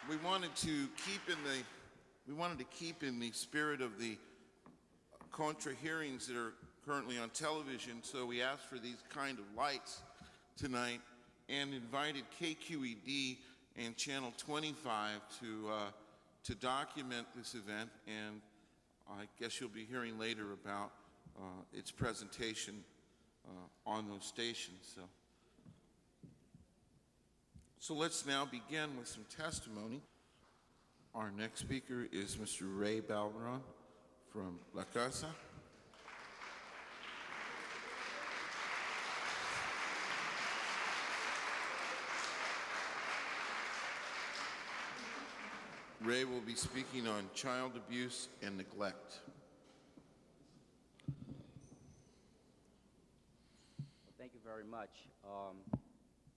We wanted to keep in the spirit of the contra hearings that are currently on television, so we asked for these kind of lights tonight and invited KQED and Channel 25 to document this event, and I guess you'll be hearing later about its presentation on those stations. So let's now begin with some testimony. Our next speaker is Mr. Ray Balberan from La Casa. Ray will be speaking on child abuse and neglect. Well, thank you very much.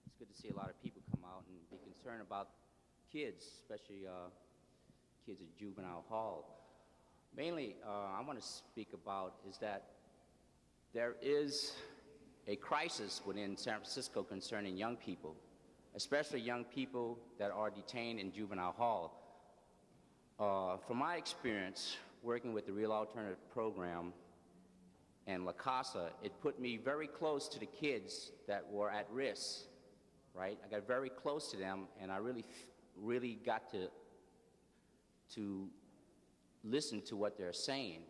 It's good to see a lot of people come out and be concerned about kids, especially kids at juvenile hall. Mainly, I want to speak about is that there is a crisis within San Francisco concerning young people, especially young people that are detained in juvenile hall. From my experience working with the Real Alternative Program and La Casa, it put me very close to the kids that were at risk, right? I got very close to them, and I really got to listen to what they're saying.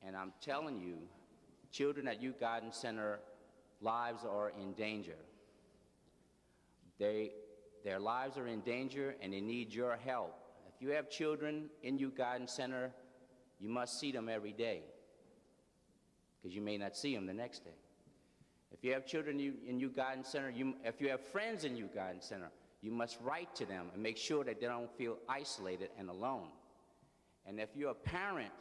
And I'm telling you, children at Youth Guidance Center, lives are in danger. Their lives are in danger, and they need your help. If you have children in Youth Guidance Center, you must see them every day, because you may not see them the next day. If you have children in Youth Guidance Center, if you have friends in Youth Guidance Center, you must write to them and make sure that they don't feel isolated and alone. And if you're a parent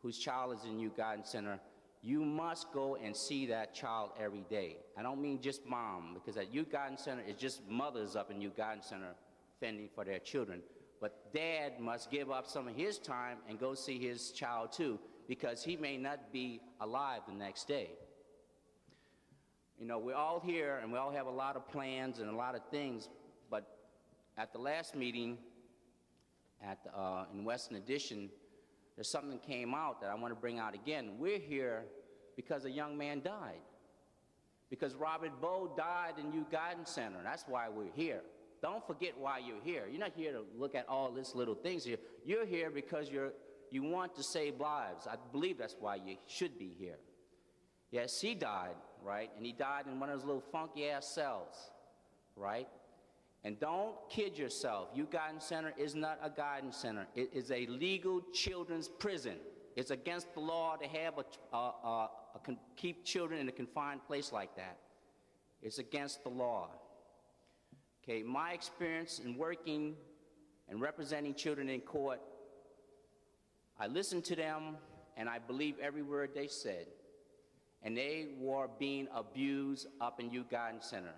whose child is in Youth Guidance Center, you must go and see that child every day. I don't mean just mom, because at Youth Guidance Center, it's just mothers up in Youth Guidance Center fending for their children. But dad must give up some of his time and go see his child too, because he may not be alive the next day. You know, we're all here and we all have a lot of plans and a lot of things, but at the last meeting in Western Addition, there's something that came out that I want to bring out again. We're here because a young man died. Because Robert Bowe died in Youth Guidance Center. That's why we're here. Don't forget why you're here. You're not here to look at all these little things here. You're here because you want to save lives. I believe that's why you should be here. Yes, he died, right? And he died in one of those little funky-ass cells, right? And don't kid yourself. Youth Guidance Center is not a guidance center. It is a legal children's prison. It's against the law to have keep children in a confined place like that. It's against the law. Okay, my experience in working and representing children in court, I listened to them and I believe every word they said. And they were being abused up in Youth Guidance Center.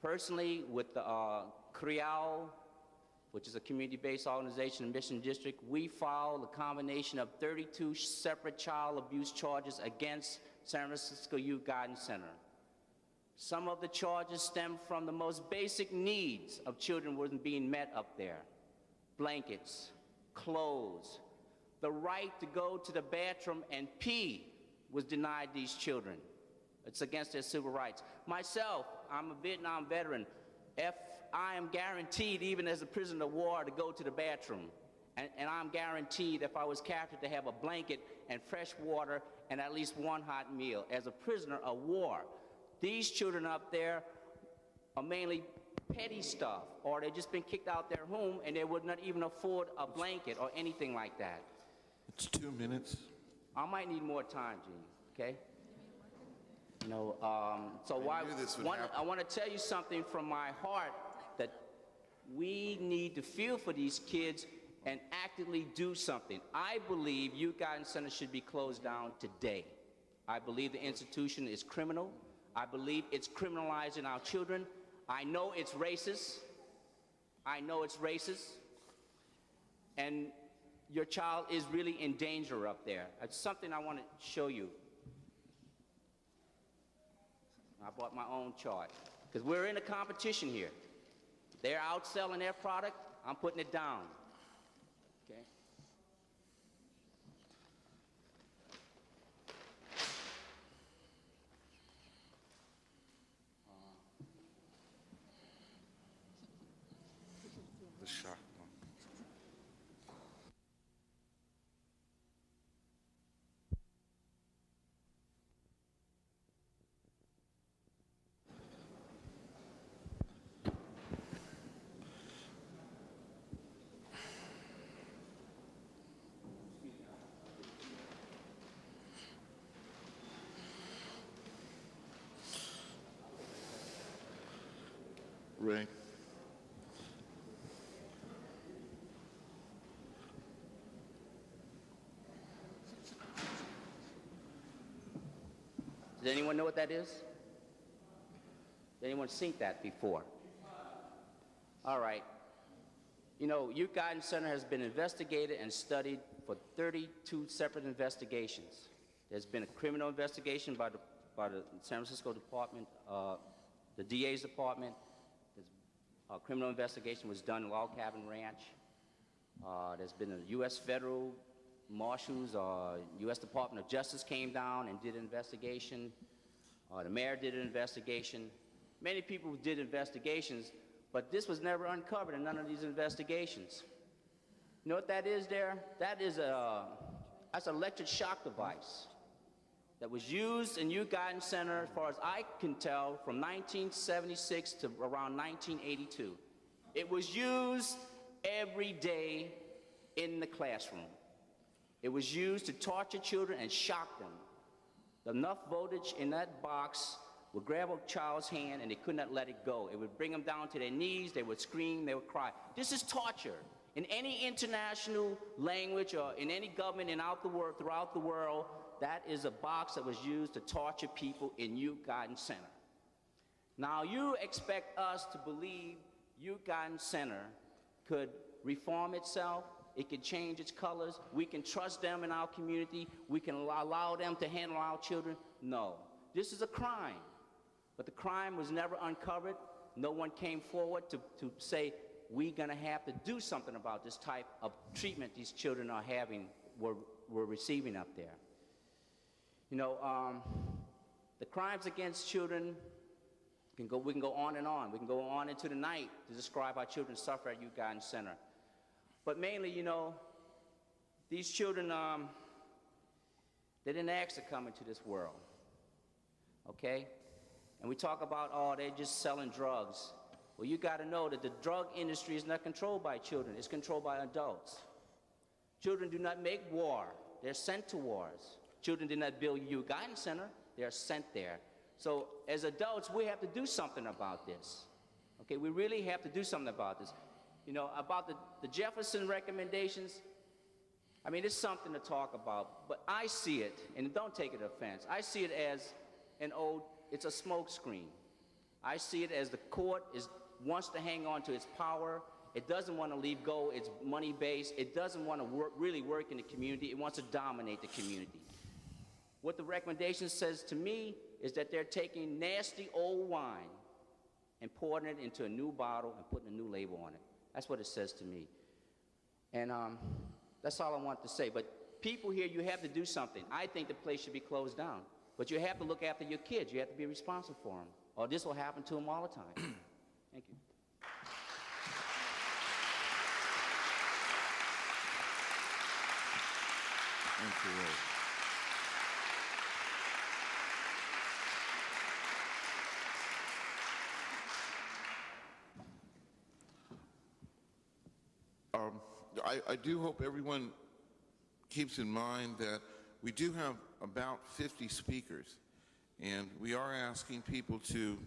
Personally, with the CRIAL, which is a community-based organization in Mission District, we filed a combination of 32 separate child abuse charges against San Francisco Youth Guidance Center. Some of the charges stem from the most basic needs of children wasn't being met up there. Blankets, clothes, the right to go to the bathroom and pee was denied these children. It's against their civil rights. Myself, I'm a Vietnam veteran. I am guaranteed, even as a prisoner of war, to go to the bathroom. And I'm guaranteed, if I was captured, to have a blanket and fresh water and at least one hot meal as a prisoner of war. These children up there are mainly petty stuff, or they've just been kicked out their home and they would not even afford a blanket or anything like that. It's 2 minutes. I might need more time, Gene, okay? You know, so I want to tell you something from my heart, that we need to feel for these kids and actively do something. I believe Youth Guidance Center should be closed down today. I believe the institution is criminal. I believe it's criminalizing our children. I know it's racist. I know it's racist. And your child is really in danger up there. It's something I want to show you. I bought my own chart, because we're in a competition here. They're outselling their product, I'm putting it down. Okay? The shock. Ray. Does anyone know what that is? Has anyone seen that before? All right. You know, Youth Guidance Center has been investigated and studied for 32 separate investigations. There's been a criminal investigation by the San Francisco Department, the DA's department. A criminal investigation was done in Log Cabin Ranch. There's been a U.S. federal marshals, U.S. Department of Justice came down and did an investigation. The mayor did an investigation. Many people did investigations, but this was never uncovered in none of these investigations. You know what that is there? That's an electric shock device that was used in Youth Guidance Center, as far as I can tell, from 1976 to around 1982. It was used every day in the classroom. It was used to torture children and shock them. Enough voltage in that box would grab a child's hand and they could not let it go. It would bring them down to their knees, they would scream, they would cry. This is torture. In any international language or in any government throughout the world, that is a box that was used to torture people in Youth Guidance Center. Now you expect us to believe Youth Guidance Center could reform itself, it could change its colors, we can trust them in our community, we can allow them to handle our children? No. This is a crime. But the crime was never uncovered. No one came forward to say, we're gonna have to do something about this type of treatment these children are having, were receiving up there. You know, the crimes against children, we can go on and on. We can go on into the night to describe how children suffer at Youth Guidance Center. But mainly, you know, these children, they didn't ask to come into this world, okay? And we talk about, oh, they're just selling drugs. Well, you gotta know that the drug industry is not controlled by children, it's controlled by adults. Children do not make war, they're sent to wars. Children did not build Youth Guidance Center, they're sent there. So as adults, we have to do something about this. Okay, we really have to do something about this. You know, about the Jefferson recommendations, I mean, it's something to talk about, but I see it, and don't take it offense, I see it as it's a smoke screen. I see it as the court wants to hang on to its power. It doesn't want to leave go, it's money-based. It doesn't want to really work in the community. It wants to dominate the community. What the recommendation says to me is that they're taking nasty old wine and pouring it into a new bottle and putting a new label on it. That's what it says to me. And that's all I want to say. But people here, you have to do something. I think the place should be closed down. But you have to look after your kids. You have to be responsible for them. Or this will happen to them all the time. Thank you. Thank you, Ray. I do hope everyone keeps in mind that we do have about 50 speakers, and we are asking people to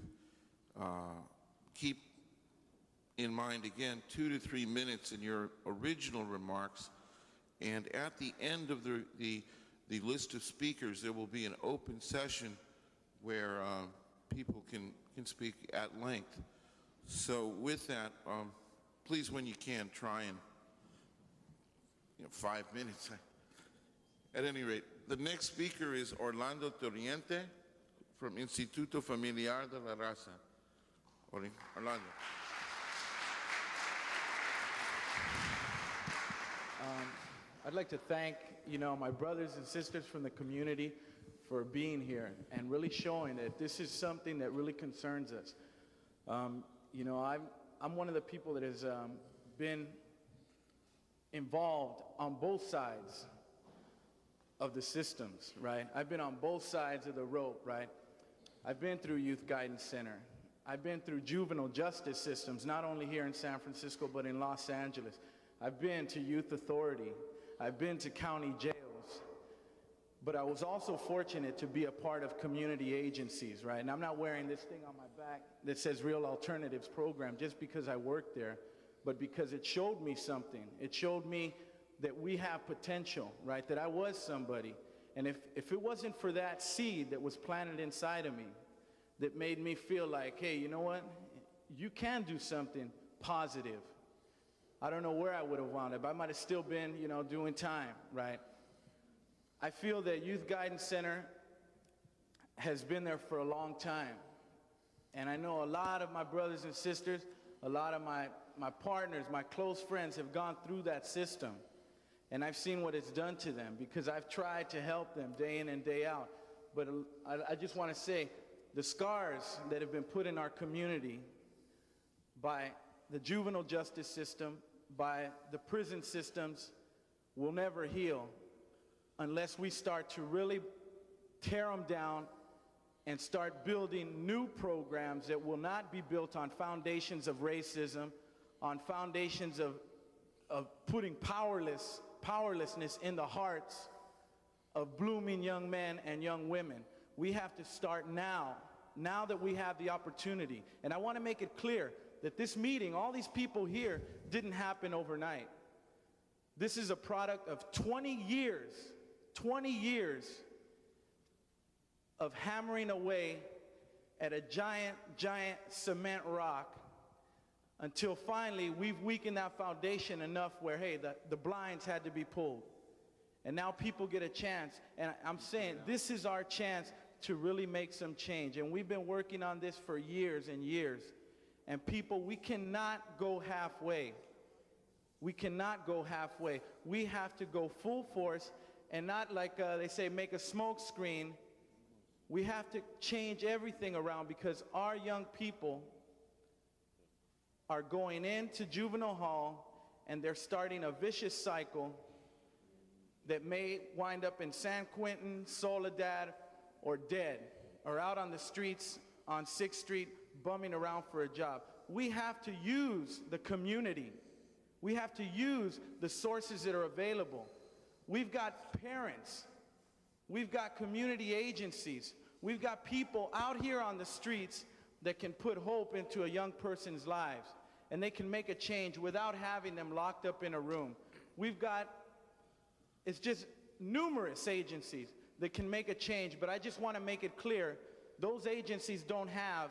keep in mind, again, 2 to 3 minutes in your original remarks, and at the end of the list of speakers, there will be an open session where people can speak at length. So with that, please, when you can, try and 5 minutes. At any rate, the next speaker is Orlando Torriente from Instituto Familiar de la Raza. Orlando. I'd like to thank, my brothers and sisters from the community for being here and really showing that this is something that really concerns us. I'm one of the people that has been involved on both sides of the systems, right? I've been on both sides of the rope, right? I've been through Youth Guidance Center. I've been through juvenile justice systems, not only here in San Francisco, but in Los Angeles. I've been to Youth Authority. I've been to county jails. But I was also fortunate to be a part of community agencies, right? And I'm not wearing this thing on my back that says Real Alternatives Program just because I worked there, but because it showed me something. It showed me that we have potential, right? That I was somebody. And if it wasn't for that seed that was planted inside of me that made me feel like, hey, you know what? You can do something positive. I don't know where I would have wound up. I might have still been, doing time, right? I feel that Youth Guidance Center has been there for a long time. And I know a lot of my brothers and sisters, a lot of my partners, my close friends have gone through that system. And I've seen what it's done to them because I've tried to help them day in and day out. But I just want to say, the scars that have been put in our community by the juvenile justice system, by the prison systems, will never heal unless we start to really tear them down and start building new programs that will not be built on foundations of racism, on foundations of putting powerlessness in the hearts of blooming young men and young women. We have to start now that we have the opportunity. And I want to make it clear that this meeting, all these people here, didn't happen overnight. This is a product of 20 years of hammering away at a giant cement rock until finally we've weakened that foundation enough where, hey, the blinds had to be pulled. And now people get a chance. And I'm saying this is our chance to really make some change. And we've been working on this for years and years. And people, we cannot go halfway. We cannot go halfway. We have to go full force and not like they say, make a smoke screen. We have to change everything around because our young people are going into juvenile hall and they're starting a vicious cycle that may wind up in San Quentin, Soledad, or dead, or out on the streets on 6th Street bumming around for a job. We have to use the community. We have to use the sources that are available. We've got parents. We've got community agencies. We've got people out here on the streets that can put hope into a young person's lives, and they can make a change without having them locked up in a room. It's just numerous agencies that can make a change, but I just want to make it clear, those agencies don't have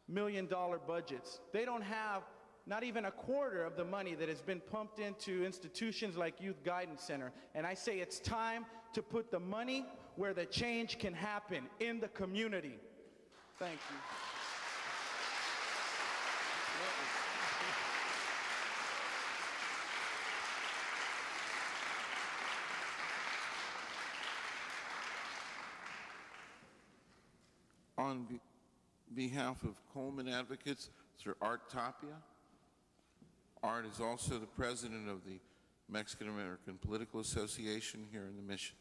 million-dollar budgets. They don't have not even a quarter of the money that has been pumped into institutions like Youth Guidance Center. And I say it's time to put the money where the change can happen, in the community. Thank you. On behalf of Coleman Advocates, Sir Art Tapia. Art is also the president of the Mexican American Political Association here in the Mission.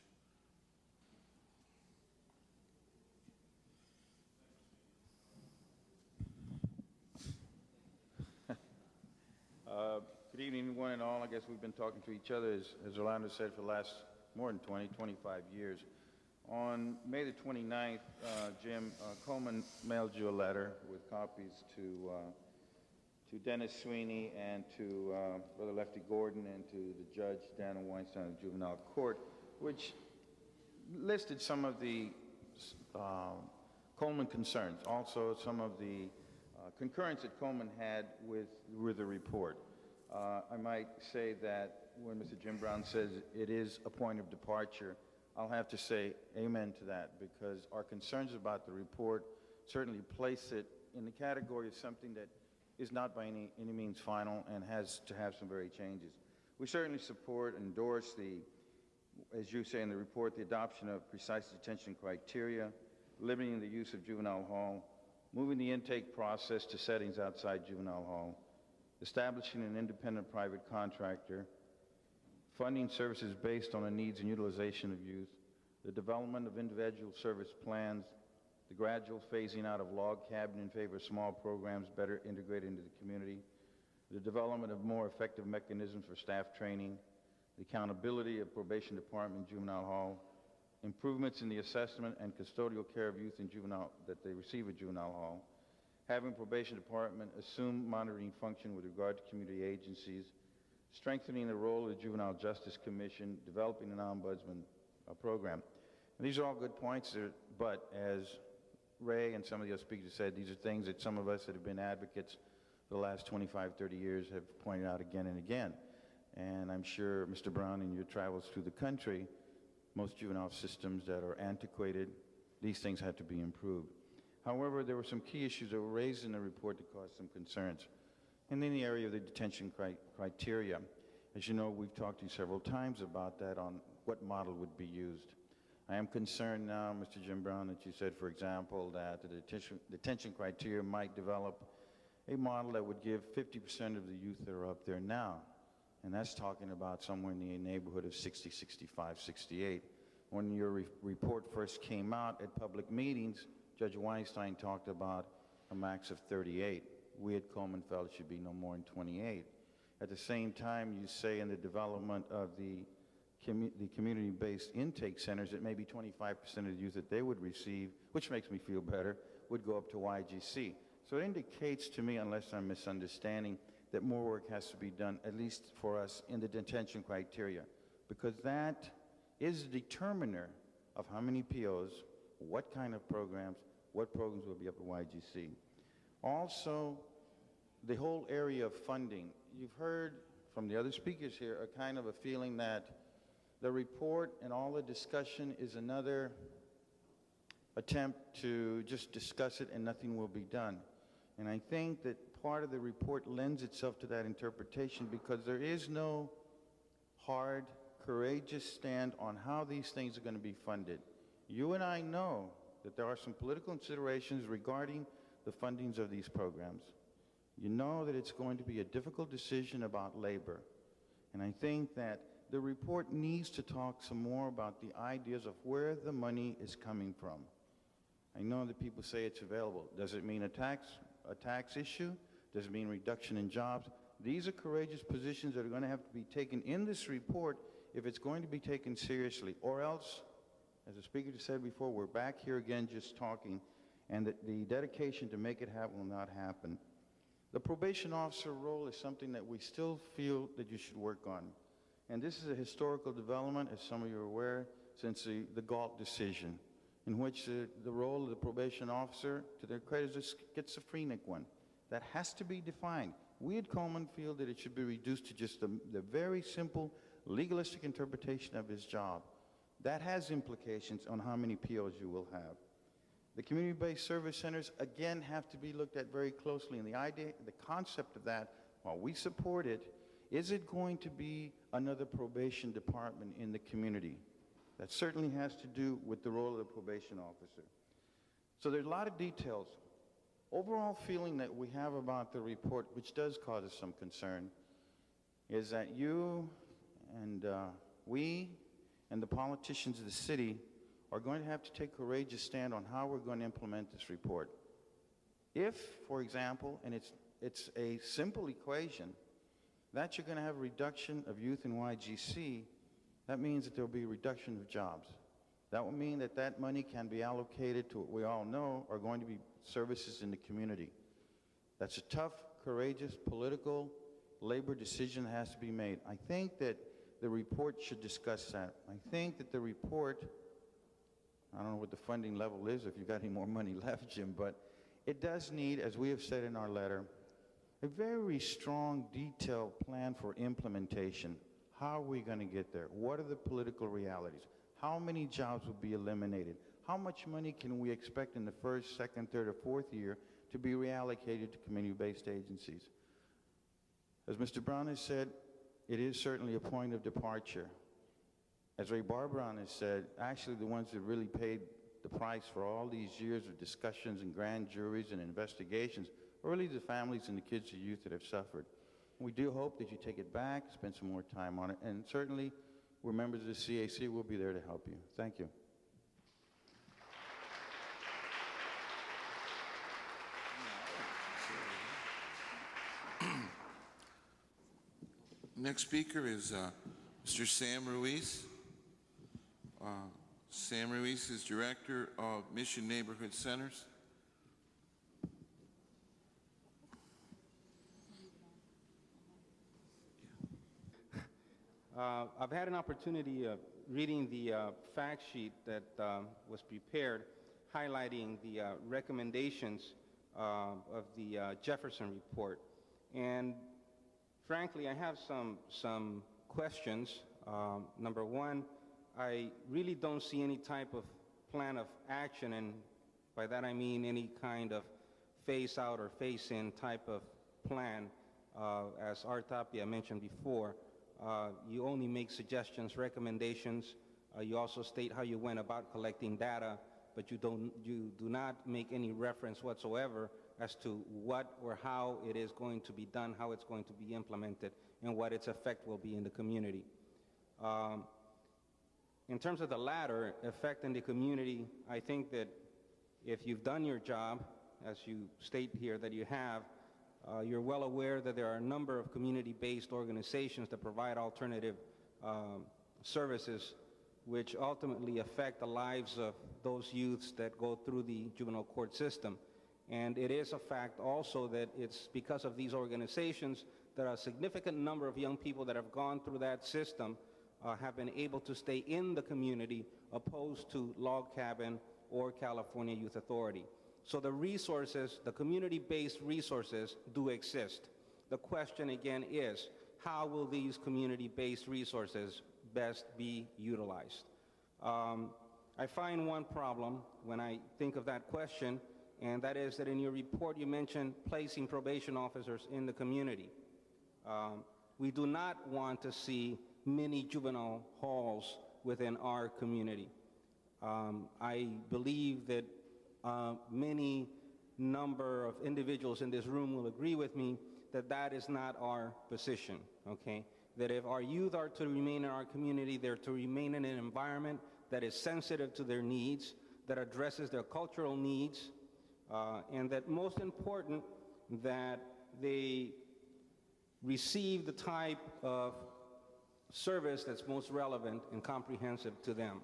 Good evening, one and all. I guess we've been talking to each other, as Orlando said, for the last more than 25 years. On May the 29th, Jim, Coleman mailed you a letter with copies to Dennis Sweeney and to Brother Lefty Gordon and to the judge, Daniel Weinstein of the Juvenile Court, which listed some of the Coleman concerns, also some of the concurrence that Coleman had with the report. I might say that when Mr. Jim Brown says it is a point of departure, I'll have to say amen to that, because our concerns about the report certainly place it in the category of something that is not by any means final and has to have some very changes. We certainly support and endorse the, as you say in the report, the adoption of precise detention criteria, limiting the use of juvenile hall, moving the intake process to settings outside juvenile hall, establishing an independent private contractor, funding services based on the needs and utilization of youth, the development of individual service plans, the gradual phasing out of log cabin in favor of small programs better integrated into the community, the development of more effective mechanisms for staff training, the accountability of probation department and juvenile hall, improvements in the assessment and custodial care of youth in juvenile that they receive at juvenile hall, having probation department assume monitoring function with regard to community agencies, strengthening the role of the Juvenile Justice Commission, developing an ombudsman program. And these are all good points, but as Ray and some of the other speakers said, these are things that some of us that have been advocates for the last 25, 30 years have pointed out again and again. And I'm sure, Mr. Brown, in your travels through the country, most juvenile systems that are antiquated, these things have to be improved. However, there were some key issues that were raised in the report that caused some concerns. And in the area of the detention criteria, as you know, we've talked to you several times about that on what model would be used. I am concerned now, Mr. Jim Brown, that you said, for example, that the detention criteria might develop a model that would give 50% of the youth that are up there now. And that's talking about somewhere in the neighborhood of 60, 65, 68. When your report first came out at public meetings, Judge Weinstein talked about a max of 38. We at Coleman felt it should be no more than 28. At the same time, you say in the development of the community-based intake centers that maybe 25% of the youth that they would receive, which makes me feel better, would go up to YGC. So it indicates to me, unless I'm misunderstanding, that more work has to be done, at least for us, in the detention criteria, because that is the determiner of how many POs, what kind of programs, what programs will be up at YGC. Also, the whole area of funding. You've heard from the other speakers here a kind of a feeling that the report and all the discussion is another attempt to just discuss it and nothing will be done. And I think that part of the report lends itself to that interpretation because there is no hard, courageous stand on how these things are going to be funded. You and I know that there are some political considerations regarding the fundings of these programs. You know that it's going to be a difficult decision about labor. And I think that the report needs to talk some more about the ideas of where the money is coming from. I know that people say it's available. Does it mean a tax issue? Does it mean reduction in jobs? These are courageous positions that are going to have to be taken in this report if it's going to be taken seriously, or else, as the speaker just said before, we're back here again just talking, and the dedication to make it happen will not happen. The probation officer role is something that we still feel that you should work on. And this is a historical development, as some of you are aware, since the Galt decision, in which the role of the probation officer, to their credit, is a schizophrenic one. That has to be defined. We at Coleman feel that it should be reduced to just the very simple legalistic interpretation of his job. That has implications on how many POs you will have. The community-based service centers, again, have to be looked at very closely. And the idea, the concept of that, while we support it, is it going to be another probation department in the community? That certainly has to do with the role of the probation officer. So there's a lot of details. Overall feeling that we have about the report, which does cause us some concern, is that you and we and the politicians of the city are going to have to take a courageous stand on how we're going to implement this report. If, for example, and it's a simple equation, that you're going to have a reduction of youth in YGC, that means that there will be a reduction of jobs. That will mean that that money can be allocated to what we all know are going to be services in the community. That's a tough, courageous, political, labor decision that has to be made. I think that the report should discuss that. I think that the report, I don't know what the funding level is, if you've got any more money left, Jim, but it does need, as we have said in our letter, a very strong, detailed plan for implementation. How are we going to get there? What are the political realities? How many jobs will be eliminated? How much money can we expect in the first, second, third, or fourth year to be reallocated to community-based agencies? As Mr. Brown has said, it is certainly a point of departure. As Ray Balberan has said, actually the ones that really paid the price for all these years of discussions and grand juries and investigations are really the families and the kids and youth that have suffered. We do hope that you take it back, spend some more time on it, and certainly we're members of the CAC. We'll be there to help you. Thank you. Next speaker is Mr. Sam Ruiz. Sam Ruiz is Director of Mission Neighborhood Centers. I've had an opportunity of reading the fact sheet that was prepared highlighting the recommendations of the Jefferson report. And frankly, I have some questions. Number one, I really don't see any type of plan of action, and by that I mean any kind of phase out or phase in type of plan. As Art Tapia mentioned before, you only make suggestions, recommendations. You also state how you went about collecting data, but you do not make any reference whatsoever as to what or how it is going to be done, how it's going to be implemented, and what its effect will be in the community. In terms of the latter, effect in the community, I think that if you've done your job, as you state here that you have, you're well aware that there are a number of community-based organizations that provide alternative services which ultimately affect the lives of those youths that go through the juvenile court system. And it is a fact also that it's because of these organizations that a significant number of young people that have gone through that system have been able to stay in the community opposed to log cabin or California Youth Authority. So the resources, the community-based resources do exist. The question again is, how will these community-based resources best be utilized? I find one problem when I think of that question, and that is that in your report you mentioned placing probation officers in the community. We do not want to see many juvenile halls within our community. I believe that many number of individuals in this room will agree with me that that is not our position, okay? That if our youth are to remain in our community, they're to remain in an environment that is sensitive to their needs, that addresses their cultural needs, and that most important, that they receive the type of service that's most relevant and comprehensive to them.